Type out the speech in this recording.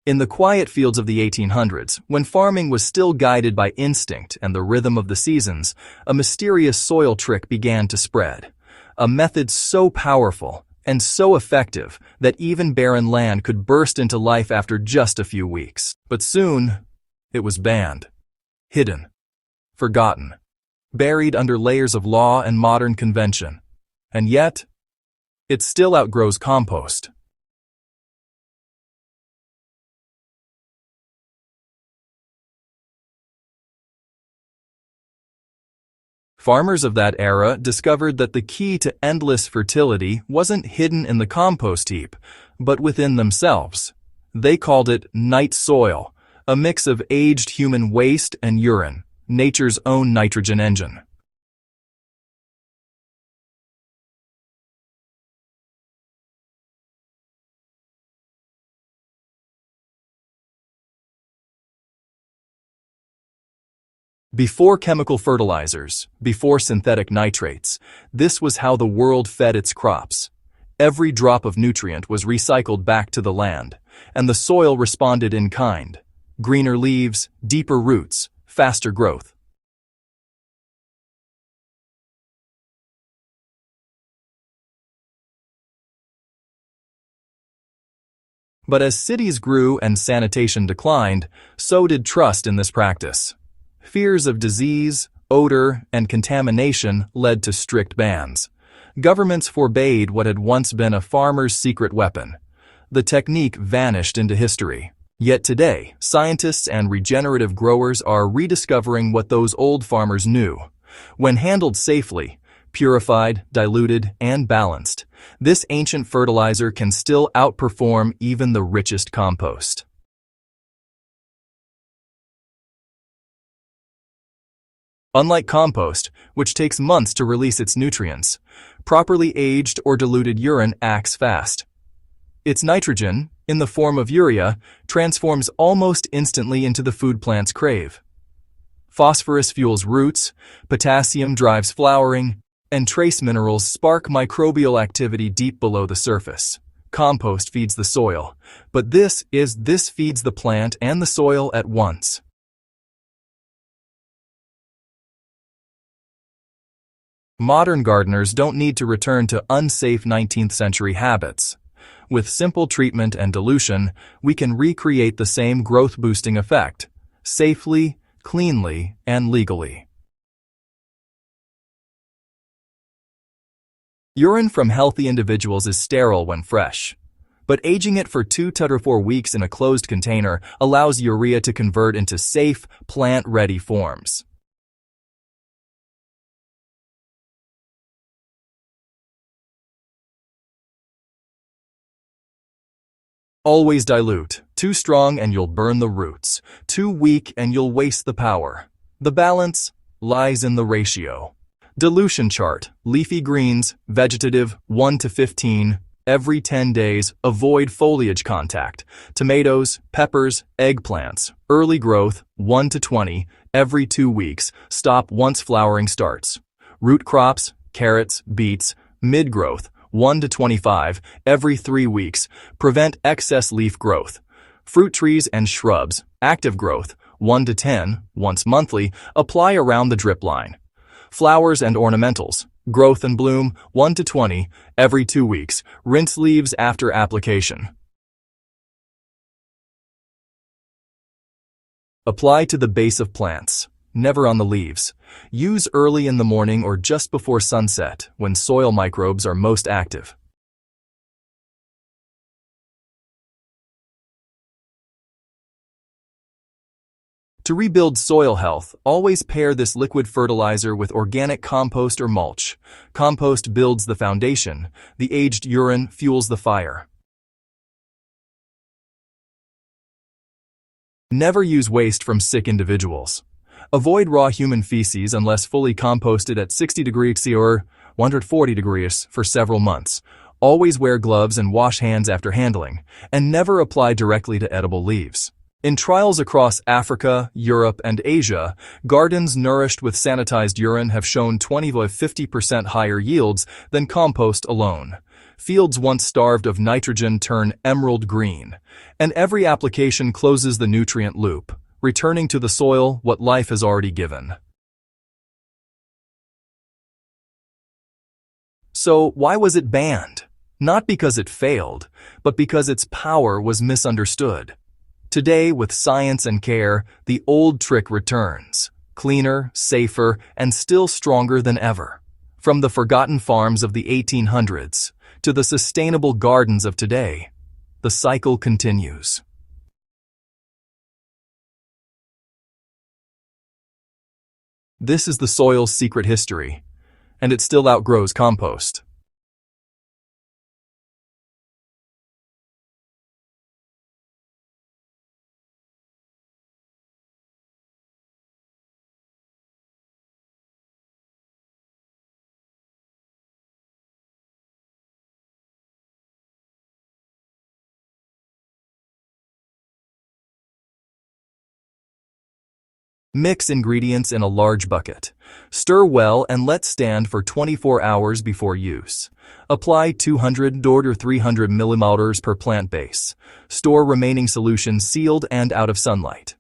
In the quiet fields of the 1800s, when farming was still guided by instinct and the rhythm of the seasons, a mysterious soil trick began to spread. A method so powerful and so effective that even barren land could burst into life after just a few weeks. But soon, it was banned, hidden, forgotten, buried under layers of law and modern convention. And yet, it still outgrows compost. Farmers of that era discovered that the key to endless fertility wasn't hidden in the compost heap, but within themselves. They called it night soil, a mix of aged human waste and urine, nature's own nitrogen engine. Before chemical fertilizers, before synthetic nitrates, this was how the world fed its crops. Every drop of nutrient was recycled back to the land, and the soil responded in kind. Greener leaves, deeper roots, faster growth. But as cities grew and sanitation declined, so did trust in this practice. Fears of disease, odor, and contamination led to strict bans. Governments forbade what had once been a farmer's secret weapon. The technique vanished into history. Yet today, scientists and regenerative growers are rediscovering what those old farmers knew. When handled safely, purified, diluted, and balanced, this ancient fertilizer can still outperform even the richest compost. Unlike compost, which takes months to release its nutrients, properly aged or diluted urine acts fast. Its nitrogen, in the form of urea, transforms almost instantly into the food plants crave. Phosphorus fuels roots, potassium drives flowering, and trace minerals spark microbial activity deep below the surface. Compost feeds the soil, but this feeds the plant and the soil at once. Modern gardeners don't need to return to unsafe 19th century habits. With simple treatment and dilution, we can recreate the same growth-boosting effect, safely, cleanly, and legally. Urine from healthy individuals is sterile when fresh, but aging it for 2 to 4 weeks in a closed container allows urea to convert into safe, plant-ready forms. Always dilute. Too strong and you'll burn the roots. Too weak and you'll waste the power. The balance lies in the ratio. Dilution chart. Leafy greens, vegetative, 1 to 15. Every 10 days, avoid foliage contact. Tomatoes, peppers, eggplants. Early growth, 1 to 20. Every 2 weeks. Stop once flowering starts. Root crops, carrots, beets. Mid-growth, 1 to 25, every 3 weeks. Prevent excess leaf growth. Fruit trees and shrubs, active growth, 1 to 10, once monthly. Apply around the drip line. Flowers and ornamentals, growth and bloom, 1 to 20, every 2 weeks. Rinse leaves after application. Apply to the base of plants, never on the leaves. Use early in the morning or just before sunset, when soil microbes are most active. To rebuild soil health, always pair this liquid fertilizer with organic compost or mulch. Compost builds the foundation, the aged urine fuels the fire. Never use waste from sick individuals. Avoid raw human feces unless fully composted at 60 degrees C or 140 degrees for several months. Always wear gloves and wash hands after handling, and never apply directly to edible leaves. In trials across Africa, Europe, and Asia, gardens nourished with sanitized urine have shown 20 to 50% higher yields than compost alone. Fields once starved of nitrogen turn emerald green, and every application closes the nutrient loop, returning to the soil what life has already given. So why was it banned? Not because it failed, but because its power was misunderstood. Today, with science and care, the old trick returns, cleaner, safer, and still stronger than ever. From the forgotten farms of the 1800s to the sustainable gardens of today, the cycle continues. This is the soil's secret history, and it still outgrows compost. Mix ingredients in a large bucket. Stir well and let stand for 24 hours before use. Apply 200 or 300 milliliters per plant base. Store remaining solution sealed and out of sunlight.